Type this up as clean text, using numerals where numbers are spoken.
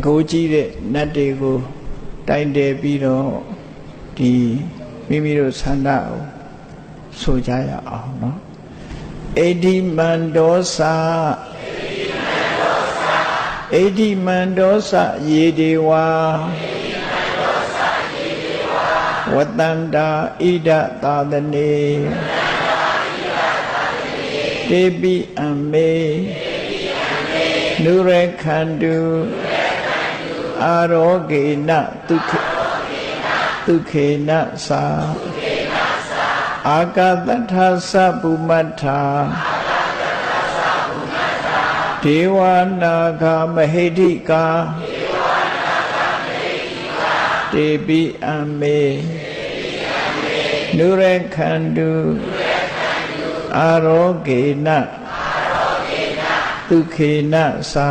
ကိုးကြီးတဲ့နတ်တွေကိုတိုင်တယ်ပြီးတော့ဒီမိမိတို့ဆန္ဒကိုဆိုကြရအောင်နော်အိဋ္ဌိမန္ဒောစအိဋ္ဌိမန္ဒောစယေဒေဝဝတ္တန္တာဣဒသာသနေတေပိအမေနုရခန္တုအာရောဂေနဒုခေနသာအာကတထသဗုမတ္ထာဒေဝနာဂမဟိတိကာတေပိအမေနုရခန္တုအာရောဂေနဒုခေနသာ